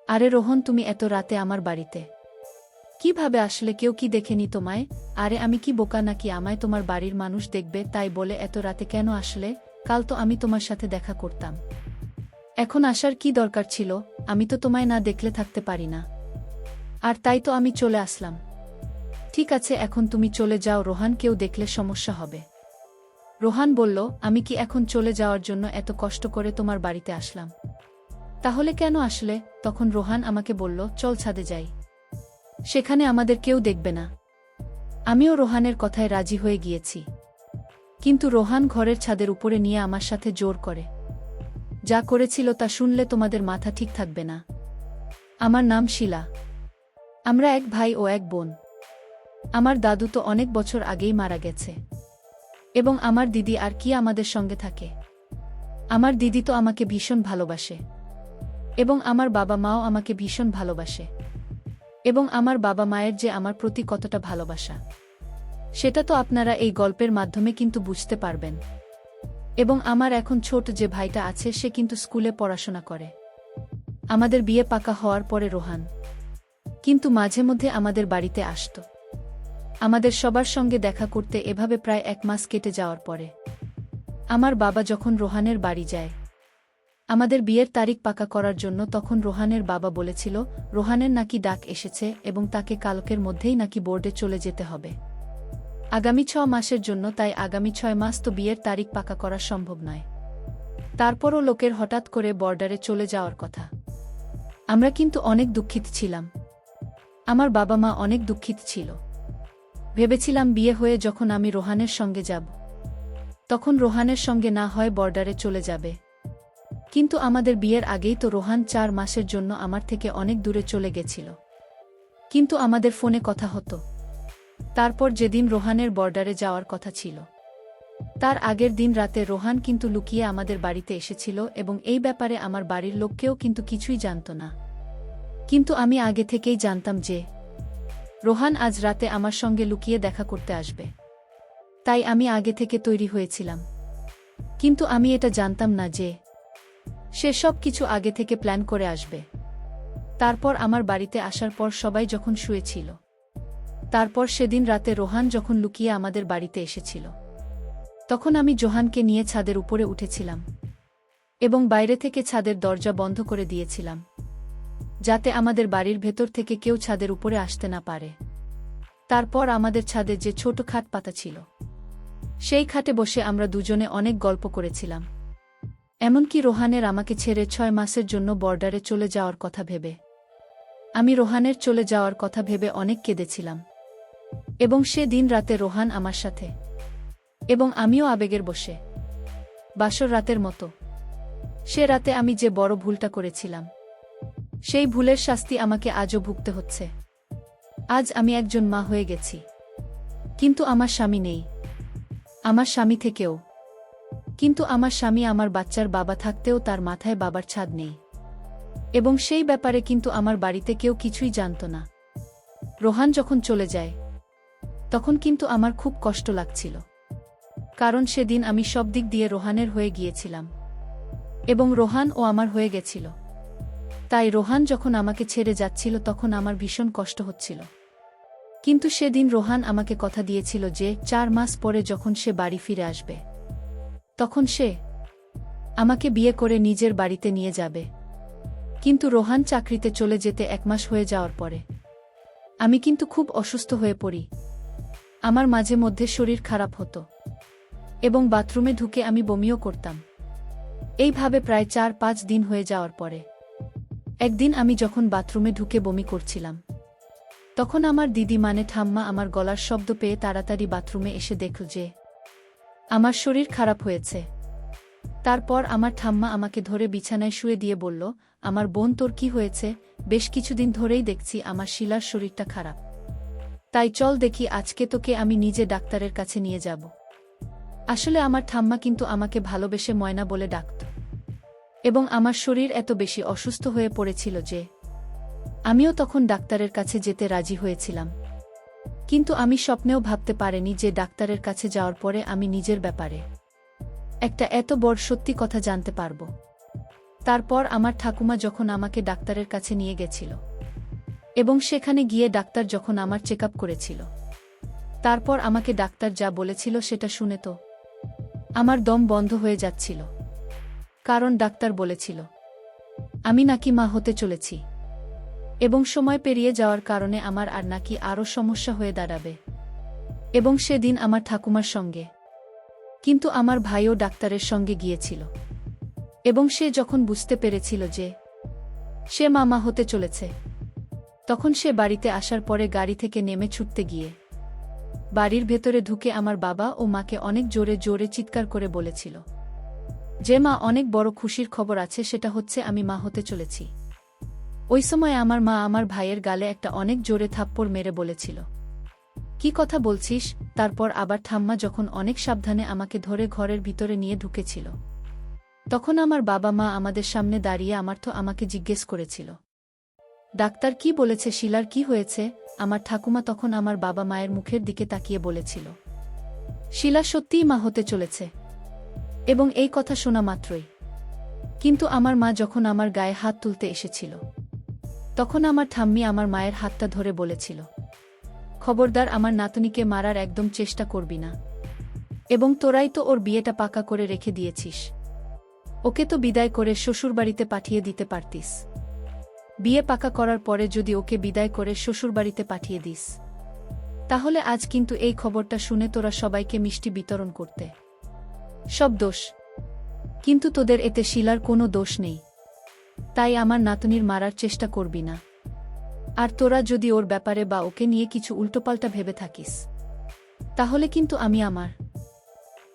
আরে রোহন, তুমি এত রাতে আমার বাড়িতে কিভাবে আসলে? কেউ কি দেখেনি তোমায়? আরে আমি কি বোকা নাকি আমায় তোমার বাড়ির মানুষ দেখবে তাই বলে এত রাতে কেন আসলে? কাল তো আমি তোমার সাথে দেখা করতাম। এখন আসার কি দরকার ছিল? আমি তো তোমায় না দেখলে থাকতে পারি না। আর তাই তো আমি চলে আসলাম। ঠিক আছে, এখন তুমি চলে যাও রোহান, কেউ দেখলে সমস্যা হবে। রোহান বলল, আমি কি এখন চলে যাওয়ার জন্য এত কষ্ট করে তোমার বাড়িতে আসলাম? তাহলে কেন আসলে? তখন রোহান আমাকে বলল, চল ছাদে যাই, সেখানে আমাদের কেউ দেখবে না। আমিও রোহানের কথায় রাজি হয়ে গিয়েছি। কিন্তু রোহান ঘরের ছাদের উপরে নিয়ে আমার সাথে জোর করে। যা করেছিল তা শুনলে তোমাদের মাথা ঠিক থাকবে না। আমার নাম শিলা। আমরা এক ভাই ও এক বোন। আমার দাদু তো অনেক বছর আগেই মারা গেছে। এবং আমার দিদি আর কি আমাদের সঙ্গে থাকে? আমার দিদি তো আমাকে ভীষণ ভালোবাসে। এবং আমার বাবা মাও আমাকে ভীষণ ভালোবাসে। এবং আমার বাবা মায়ের যে আমার প্রতি কতটা ভালোবাসা, সেটা তো আপনারা এই গল্পের মাধ্যমে কিন্তু বুঝতে পারবেন। এবং আমার এখন ছোট যে ভাইটা আছে সে কিন্তু স্কুলে পড়াশোনা করে। আমাদের বিয়ে পাকা হওয়ার পরে রোহান কিন্তু মাঝে মধ্যে আমাদের বাড়িতে আসত আমাদের সবার সঙ্গে দেখা করতে। এভাবে প্রায় 1 মাস কেটে যাওয়ার পরে আমার বাবা যখন রোহানের বাড়ি যায় আমাদের বিয়ের তারিখ পাকা করার জন্য, তখন রোহানের বাবা বলেছিল রোহানের নাকি ডাক এসেছে এবং তাকে কালকের মধ্যেই নাকি বোর্ডে চলে যেতে হবে আগামী 6 মাসের জন্য। তাই আগামী 6 মাস তো বিয়ের তারিখ পাকা করা সম্ভব নয়। তারপরও লোকের হঠাৎ করে বর্ডারে চলে যাওয়ার কথা। আমরা কিন্তু অনেক দুঃখিত ছিলাম। আমার বাবা মা অনেক দুঃখিত ছিল। ভেবেছিলাম বিয়ে হয়ে যখন আমি রোহানের সঙ্গে যাব তখন রোহানের সঙ্গে না হয় বর্ডারে চলে যাবে। কিন্তু আমাদের বিয়ের আগেই তো রোহান 4 মাসের জন্য আমার থেকে অনেক দূরে চলে গেছিল। কিন্তু আমাদের ফোনে কথা হতো। তারপর যেদিন রোহানের বর্ডারে যাওয়ার কথা ছিল তার আগের দিন রাতে রোহান কিন্তু লুকিয়ে আমাদের বাড়িতে এসেছিল এবং এই ব্যাপারে আমার বাড়ির লোককেও কিন্তু কিছুই জানত না। কিন্তু আমি আগে থেকেই জানতাম যে রোহান আজ রাতে আমার সঙ্গে লুকিয়ে দেখা করতে আসবে। তাই আমি আগে থেকে তৈরি হয়েছিলাম। কিন্তু আমি এটা জানতাম না যে সে সব কিছু আগে থেকে প্ল্যান করে আসবে। তারপর আমার বাড়িতে আসার পর সবাই যখন শুয়েছিল, তারপর সেদিন রাতে রোহান যখন লুকিয়ে আমাদের বাড়িতে এসেছিল, তখন আমি জোহানকে নিয়ে ছাদের উপরে উঠেছিলাম এবং বাইরে থেকে ছাদের দরজা বন্ধ করে দিয়েছিলাম, যাতে আমাদের বাড়ির ভেতর থেকে কেউ ছাদের উপরে আসতে না পারে। তারপর আমাদের ছাদে যে ছোট খাট পাতা ছিল, সেই খাটে বসে আমরা দুজনে অনেক গল্প করেছিলাম। এমনকি রোহানের আমাকে ছেড়ে 6 মাসের জন্য বর্ডারে চলে যাওয়ার কথা ভেবে, আমি রোহানের চলে যাওয়ার কথা ভেবে অনেক কেঁদেছিলাম। এবং সে দিন রাতে রোহান আমার সাথে এবং আমিও আবেগের বসে বাসর রাতের মতো। সে রাতে আমি যে বড় ভুলটা করেছিলাম, সেই ভুলের শাস্তি আমাকে আজও ভুগতে হচ্ছে। আজ আমি একজন মা হয়ে গেছি, কিন্তু আমার স্বামী নেই। আমার স্বামী থেকেও, কিন্তু আমার স্বামী আমার বাচ্চার বাবা থাকতেও তার মাথায় বাবার ছাদ নেই। এবং সেই ব্যাপারে কিন্তু আমার বাড়িতে কেউ কিছুই জানত না। রোহান যখন চলে যায় তখন কিন্তু আমার খুব কষ্ট লাগছিল, কারণ সেদিন আমি সব দিক দিয়ে রোহানের হয়ে গিয়েছিলাম এবং রোহান ও আমার হয়ে গেছিল। তাই রোহান যখন আমাকে ছেড়ে যাচ্ছিল তখন আমার ভীষণ কষ্ট হচ্ছিল। কিন্তু সেদিন রোহান আমাকে কথা দিয়েছিল যে 4 মাস পরে যখন সে বাড়ি ফিরে আসবে তখন সে আমাকে বিয়ে করে নিজের বাড়িতে নিয়ে যাবে। কিন্তু রোহান চাকরিতে চলে যেতে 1 মাস হয়ে যাওয়ার পরে আমি কিন্তু খুব অসুস্থ হয়ে পড়ি। আমার মাঝে মধ্যে শরীর খারাপ হতো এবং বাথরুমে ঢুকে আমি বমিও করতাম। এইভাবে প্রায় 4-5 দিন হয়ে যাওয়ার পরে একদিন আমি যখন বাথরুমে ঢুকে বমি করছিলাম, তখন আমার দিদি মানে ঠাম্মা আমার গলার শব্দ পেয়ে তাড়াতাড়ি বাথরুমে এসে দেখল যে আমার শরীর খারাপ হয়েছে। তারপর আমার ঠাম্মা আমাকে ধরে বিছানায় শুয়ে দিয়ে বলল, আমার বোন, তোর কি হয়েছে? বেশ কিছুদিন ধরেই দেখছি আমার শিলার শরীরটা খারাপ। তাই চল দেখি, আজকে তোকে আমি নিজে ডাক্তারের কাছে নিয়ে যাব। আসলে আমার ঠাম্মা কিন্তু আমাকে ভালোবেসে ময়না বলে ডাকত এবং আমার শরীর এত বেশি অসুস্থ হয়ে পড়েছিল যে আমিও তখন ডাক্তারের কাছে যেতে রাজি হয়েছিলাম। কিন্তু আমি স্বপ্নেও ভাবতে পারিনি যে ডাক্তারের কাছে যাওয়ার পরে আমি নিজের ব্যাপারে একটা এত বড় সত্যি কথা জানতে পারব। তারপর আমার ঠাকুমা যখন আমাকে ডাক্তারের কাছে নিয়ে গেছিল এবং সেখানে গিয়ে ডাক্তার যখন আমার চেকআপ করেছিল, তারপর আমাকে ডাক্তার যা বলেছিল সেটা শুনে তো আমার দম বন্ধ হয়ে যাচ্ছিল। কারণ ডাক্তার বলেছিল আমি নাকি মা হতে চলেছি এবং সময় পেরিয়ে যাওয়ার কারণে আমার আর নাকি আরও সমস্যা হয়ে দাঁড়াবে। এবং সেদিন আমার ঠাকুমার সঙ্গে কিন্তু আমার ভাইও ডাক্তারের সঙ্গে গিয়েছিল এবং সে যখন বুঝতে পেরেছিল যে সে মা হতে চলেছে, তখন সে বাড়িতে আসার পরে গাড়ি থেকে নেমে ছুটতে গিয়ে বাড়ির ভেতরে ঢুকে আমার বাবা ও মাকে অনেক জোরে জোরে চিৎকার করে বলেছিল যে মা, অনেক বড় খুশির খবর আছে, সেটা হচ্ছে আমি মা হতে চলেছি। ওই সময় আমার মা আমার ভাইয়ের গালে একটা অনেক জোরে থাপ্পড় মেরে বলেছিল, কি কথা বলছিস? তারপর আবার ঠাম্মা যখন অনেক সাবধানে আমাকে ধরে ঘরের ভিতরে নিয়ে ঢুকেছিল, তখন আমার বাবা মা আমাদের সামনে দাঁড়িয়ে আমাকে জিজ্ঞেস করেছিল, ডাক্তার কি বলেছে? শিলার কি হয়েছে? আমার ঠাকুমা তখন আমার বাবা মায়ের মুখের দিকে তাকিয়ে বলেছিল, শিলা সত্যিই মা হতে চলেছে। এবং এই কথা শোনা মাত্রই কিন্তু আমার মা যখন আমার গায়ে হাত তুলতে এসেছিল, তখন আমার ঠাম্মি আমার মায়ের হাতটা ধরে বলেছিল, খবরদার আমার নাতনিকে মারার একদম চেষ্টা করবি না, এবং তোরাই তো ওর বিয়েটা পাকা করে রেখে দিয়েছিস, ওকে তো বিদায় করে শ্বশুরবাড়িতে পাঠিয়ে দিতে পারতিস। বিয়ে পাকা করার পরে যদি ওকে বিদায় করে শ্বশুরবাড়িতে পাঠিয়ে দিস, তাহলে আজ কিন্তু এই খবরটা শুনে তোরা সবাইকে মিষ্টি বিতরণ করতে। সব দোষ কিন্তু তোদের, এতে শিলার কোনো দোষ নেই। তাই আমার নাতনির মারার চেষ্টা করবি না। আর তোরা যদি ওর ব্যাপারে বা ওকে নিয়ে কিছু উল্টোপাল্টা ভেবে থাকিস, তাহলে কিন্তু আমি আমার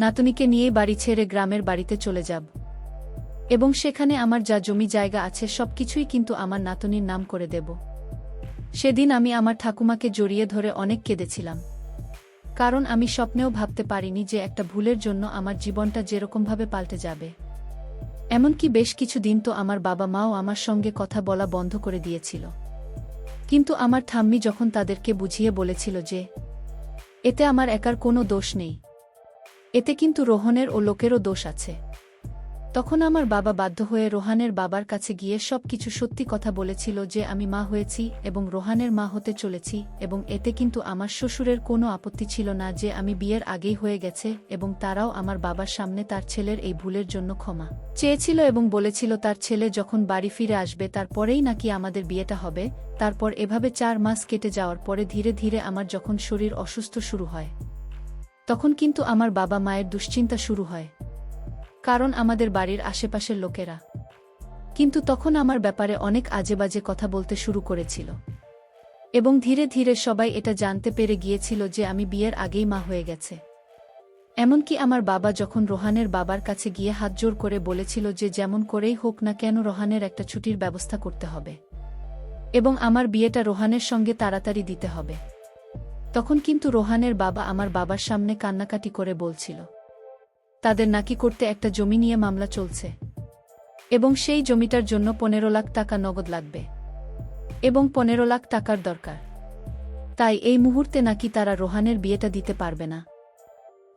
নাতনিকে নিয়েই বাড়ি ছেড়ে গ্রামের বাড়িতে চলে যাব এবং সেখানে আমার যা জমি জায়গা আছে সবকিছুই কিন্তু আমার নাতনির নাম করে দেব। সেদিন আমি আমার ঠাকুমাকে জড়িয়ে ধরে অনেক কেঁদেছিলাম, কারণ আমি স্বপ্নেও ভাবতে পারিনি যে একটা ভুলের জন্য আমার জীবনটা যেরকমভাবে পাল্টে যাবে। এমনকি বেশ কিছু দিন তো আমার বাবা মাও আমার সঙ্গে কথা বলা বন্ধ করে দিয়েছিল। কিন্তু আমার ঠাম্মি যখন তাদেরকে বুঝিয়ে বলেছিল যে এতে আমার একার কোনো দোষ নেই, এতে কিন্তু রোহনের ও লোকেরও দোষ আছে, তখন আমার বাবা বাধ্য হয়ে রোহানের বাবার কাছে গিয়ে সবকিছু সত্যি কথা বলেছিল যে আমি মা হয়েছি এবং রোহানের মা হতে চলেছি। এবং এতে কিন্তু আমার শ্বশুরের কোনো আপত্তি ছিল না যে আমি বিয়ের আগেই হয়ে গেছে, এবং তারাও আমার বাবার সামনে তার ছেলের এই ভুলের জন্য ক্ষমা চেয়েছিল এবং বলেছিল তার ছেলে যখন বাড়ি ফিরে আসবে তারপরেই নাকি আমাদের বিয়েটা হবে। তারপর এভাবে 4 মাস কেটে যাওয়ার পরে ধীরে ধীরে আমার যখন শরীর অসুস্থ শুরু হয়, তখন কিন্তু আমার বাবা মায়ের দুশ্চিন্তা শুরু হয়, কারণ আমাদের বাড়ির আশেপাশের লোকেরা কিন্তু তখন আমার ব্যাপারে অনেক আজেবাজে কথা বলতে শুরু করেছিল এবং ধীরে ধীরে সবাই এটা জানতে পেরে গিয়েছিল যে আমি বিয়ের আগেই মা হয়ে গেছে। এমনকি আমার বাবা যখন রোহানের বাবার কাছে গিয়ে হাতজোড় করে বলেছিল যে যেমন করেই হোক না কেন রোহানের একটা ছুটির ব্যবস্থা করতে হবে এবং আমার বিয়েটা রোহানের সঙ্গে তাড়াতাড়ি দিতে হবে, তখন কিন্তু রোহানের বাবা আমার বাবার সামনে কান্নাকাটি করে বলছিল তাদের নাকি করতে একটা জমি নিয়ে মামলা চলছে এবং সেই জমিটার জন্য 15 লাখ টাকা নগদ লাগবে এবং 15 লাখ টাকার দরকার। তাই এই মুহূর্তে নাকি তারা রোহানের বিয়েটা দিতে পারবে না।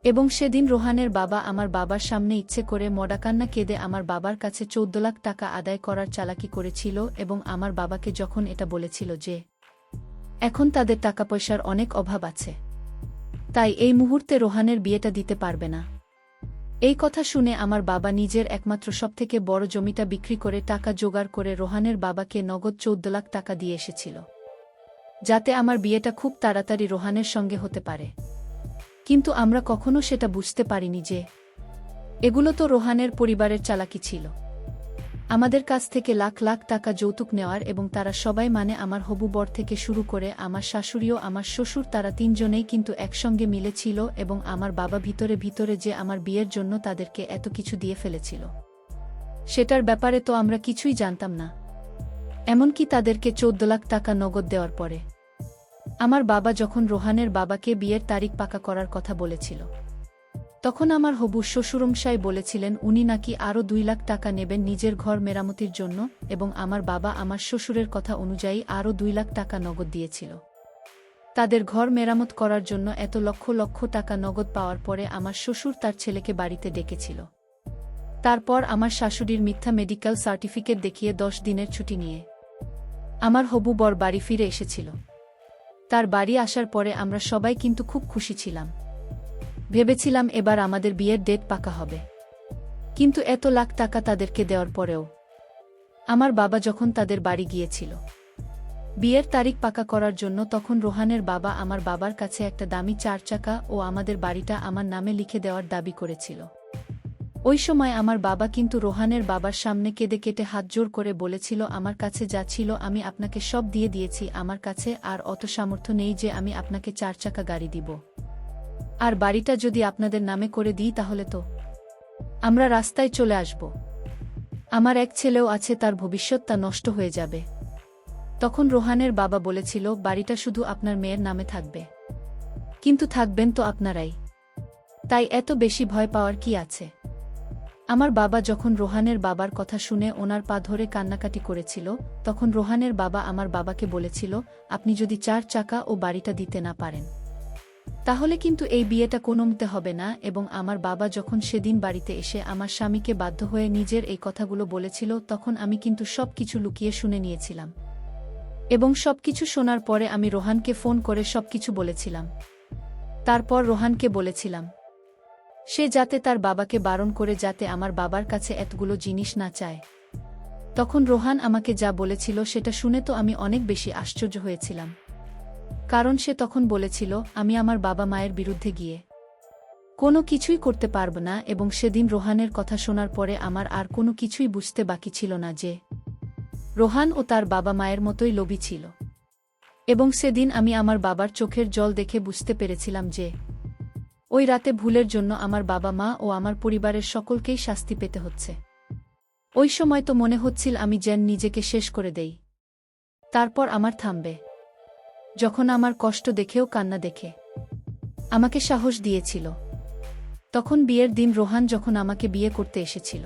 এবং সেদিন রোহানের বাবা আমার বাবার সামনে ইচ্ছে করে মডাকান্না কেঁদে আমার বাবার কাছে 14 লাখ টাকা আদায় করার চালাকি করেছিল এবং আমার বাবাকে যখন এটা বলেছিল যে এখন তাদের টাকা পয়সার অনেক অভাব আছে, তাই এই মুহূর্তে রোহানের বিয়েটা দিতে পারবে না। এই কথা শুনে আমার বাবা নিজের একমাত্র সবথেকে বড় জমিটা বিক্রি করে টাকা জোগাড় করে রোহানের বাবাকে নগদ 14 লাখ টাকা দিয়ে এসেছিল, যাতে আমার বিয়েটা খুব তাড়াতাড়ি রোহানের সঙ্গে হতে পারে। কিন্তু আমরা কখনো সেটা বুঝতে পারিনি যে এগুলো তো রোহানের পরিবারের চালাকি ছিল, আমাদের কাছ থেকে লাখ লাখ টাকা যৌতুক নেওয়ার, এবং তারা সবাই মানে আমার হবু বর থেকে শুরু করে আমার শাশুড়িও আমার শ্বশুর, তারা 3 জনেই কিন্তু একসঙ্গে মিলেছিল এবং আমার বাবা ভিতরে ভিতরে যে আমার বিয়ের জন্য তাদেরকে এত কিছু দিয়ে ফেলেছিল সেটার ব্যাপারে তো আমরা কিছুই জানতাম না। এমনকি তাদেরকে 14 লাখ টাকা নগদ দেওয়ার পরে আমার বাবা যখন রোহানের বাবাকে বিয়ের তারিখ পাকা করার কথা বলেছিল, তখন আমার হবু শ্বশুরমশাই বলেছিলেন উনি নাকি আরও 2 লাখ টাকা নেবেন নিজের ঘর মেরামতির জন্য, এবং আমার বাবা আমার শ্বশুরের কথা অনুযায়ী আরও 2 লাখ টাকা নগদ দিয়েছিল তাদের ঘর মেরামত করার জন্য। এত লক্ষ লক্ষ টাকা নগদ পাওয়ার পরে আমার শ্বশুর তার ছেলেকে বাড়িতে ডেকেছিল তারপর আমার শাশুড়ির মিথ্যা মেডিকেল সার্টিফিকেট দেখিয়ে 10 দিনের ছুটি নিয়ে আমার হবু বর বাড়ি ফিরে এসেছিল। তার বাড়ি আসার পরে আমরা সবাই কিন্তু খুব খুশি ছিলাম। ভেবেছিলাম এবার আমাদের বিয়ের ডেট পাকা হবে। কিন্তু এত লাখ টাকা তাদেরকে দেওয়ার পরেও আমার বাবা যখন তাদের বাড়ি গিয়েছিল বিয়ের তারিখ পাকা করার জন্য, তখন রোহানের বাবা আমার বাবার কাছে একটা দামি 4 চাকা ও আমাদের বাড়িটা আমার নামে লিখে দেওয়ার দাবি করেছিল। ওই সময় আমার বাবা কিন্তু রোহানের বাবার সামনে কেঁদে কেটে হাত জোর করে বলেছিল, আমার কাছে যা ছিল আমি আপনাকে সব দিয়ে দিয়েছি, আমার কাছে আর অত সামর্থ্য নেই যে আমি আপনাকে 4 চাকা গাড়ি দিব। আর বাড়িটা যদি আপনাদের নামে করে দিই তাহলে তো আমরা রাস্তায় চলে আসব। আমার এক ছেলেও আছে, তার ভবিষ্যৎটা নষ্ট হয়ে যাবে। তখন রোহানের বাবা বলেছিল, বাড়িটা শুধু আপনার মেয়ের নামে থাকবে, কিন্তু থাকবেন তো আপনারাই, তাই এত বেশি ভয় পাওয়ার কি আছে। আমার বাবা যখন রোহানের বাবার কথা শুনে ওনার পা ধরে কান্নাকাটি করেছিল, তখন রোহানের বাবা আমার বাবাকে বলেছিল, আপনি যদি 4 চাকা ও বাড়িটা দিতে না পারেন তাহলে কিন্তু এই বিয়েটা কোনোমতে হবে না। এবং আমার বাবা যখন সেদিন বাড়িতে এসে আমার স্বামীকে বাধ্য হয়ে নিজের এই কথাগুলো বলেছিল, তখন আমি কিন্তু সব কিছু লুকিয়ে শুনে নিয়েছিলাম। এবং সবকিছু শোনার পরে আমি রোহানকে ফোন করে সবকিছু বলেছিলাম। তারপর রোহানকে বলেছিলাম সে যাতে তার বাবাকে বারণ করে যাতে আমার বাবার কাছে এতগুলো জিনিস না চায়। তখন রোহান আমাকে যা বলেছিল সেটা শুনে তো আমি অনেক বেশি আশ্চর্য হয়েছিলাম। কারণ সে তখন বলেছিল, আমি আমার বাবা মায়ের বিরুদ্ধে গিয়ে কোনো কিছুই করতে পারব না। এবং সেদিন রোহানের কথা শোনার পরে আমার আর কোনো কিছুই বুঝতে বাকি ছিল না যে রোহান ও তার বাবা মায়ের মতোই লোভী ছিল। এবং সেদিন আমি আমার বাবার চোখের জল দেখে বুঝতে পেরেছিলাম যে ওই রাতে ভুলের জন্য আমার বাবা মা ও আমার পরিবারের সকলকেই শাস্তি পেতে হচ্ছে। ওই সময় তো মনে হচ্ছিল আমি যেন নিজেকে শেষ করে দেই, তারপর আমার থামবে। যখন আমার কষ্ট দেখেও কান্না দেখে আমাকে সাহস দিয়েছিল। তখন বিয়ের দিন রোহান যখন আমাকে বিয়ে করতে এসেছিল,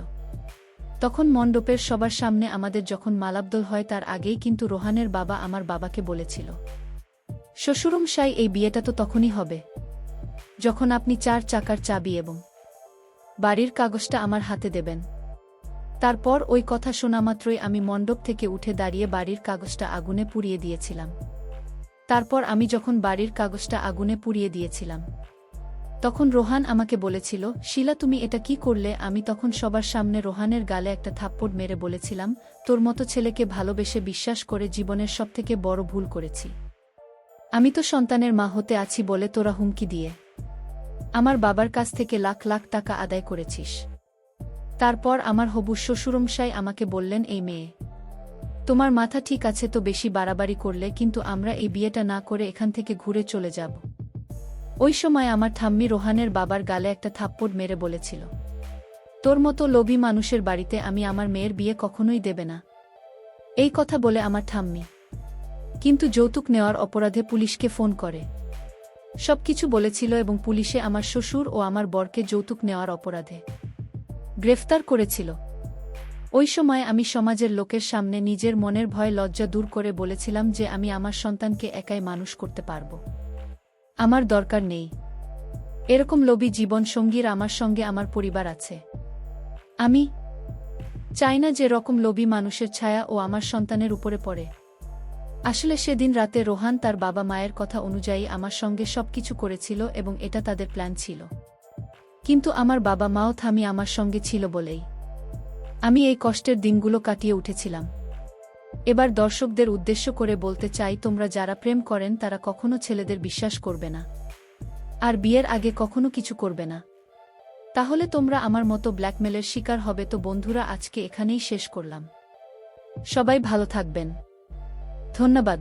তখন মণ্ডপের সবার সামনে আমাদের যখন মালাবদল হয় তার আগেই কিন্তু রোহানের বাবা আমার বাবাকে বলেছিল, শ্বশুরমশাই এই বিয়েটা তো তখনই হবে যখন আপনি 4 চাকার চাবি এবং বাড়ির কাগজটা আমার হাতে দেবেন। তারপর ওই কথা শোনা মাত্রই আমি মণ্ডপ থেকে উঠে দাঁড়িয়ে বাড়ির কাগজটা আগুনে পুড়িয়ে দিয়েছিলাম। তারপর আমি যখন বাড়ির কাগজটা আগুনে পুড়িয়ে দিয়েছিলাম, তখন রোহান আমাকে বলেছিল, শিলা তুমি এটা কি করলে? আমি তখন সবার সামনে রোহানের গালে একটা থাপ্পড় মেরে বলেছিলাম, তোর মতো ছেলেকে ভালোবেসে বিশ্বাস করে জীবনের সবথেকে বড় ভুল করেছি। আমি তো সন্তানের মা হতে আছি বলে তোরা হুমকি দিয়ে আমার বাবার কাছ থেকে লাখ লাখ টাকা আদায় করেছিস। তারপর আমার হবু শ্বশুরমশাই আমাকে বললেন, এই মেয়ে, তোমার মাথা ঠিক আছে তো বেশি বাড়াবাড়ি করলে কিন্তু আমরা এই বিয়েটা না করে এখান থেকে ঘুরে চলে যাব। ওই সময় আমার ঠাম্মি রোহানের বাবার গালে একটা থাপ্পড় মেরে বলেছিল, তোর মতো লোভী মানুষের বাড়িতে আমি আমার মেয়ের বিয়ে কখনোই দেবে না। এই কথা বলে আমার ঠাম্মি কিন্তু যৌতুক নেওয়ার অপরাধে পুলিশকে ফোন করে সবকিছু বলেছিল এবং পুলিশে আমার শ্বশুর ও আমার বরকে যৌতুক নেওয়ার অপরাধে গ্রেফতার করেছিল। ওই সময় আমি সমাজের লোকের সামনে নিজের মনের ভয় লজ্জা দূর করে বলেছিলাম যে আমি আমার সন্তানকে একাই মানুষ করতে পারব, আমার দরকার নেই এরকম লোভী জীবন সঙ্গীর, আমার সঙ্গে আমার পরিবার আছে। আমি চাই না যে রকম লোভী মানুষের ছায়া ও আমার সন্তানের উপরে পড়ে। আসলে সেদিন রাতে রোহান তার বাবা মায়ের কথা অনুযায়ী আমার সঙ্গে সবকিছু করেছিল এবং এটা তাদের প্ল্যান ছিল। কিন্তু আমার বাবা মাও থামি আমার সঙ্গে ছিল বলেই আমি এই কষ্টের দিনগুলো কাটিয়ে উঠেছিলাম। এবার দর্শকদের উদ্দেশ্য করে বলতে চাই, তোমরা যারা প্রেম করেন তারা কখনো ছেলেদের বিশ্বাস করবে না আর বিয়ের আগে কখনো কিছু করবে না, তাহলে তোমরা আমার মতো ব্ল্যাকমেলের শিকার হবে। তো বন্ধুরা, আজকে এখানেই শেষ করলাম। সবাই ভালো থাকবেন। ধন্যবাদ।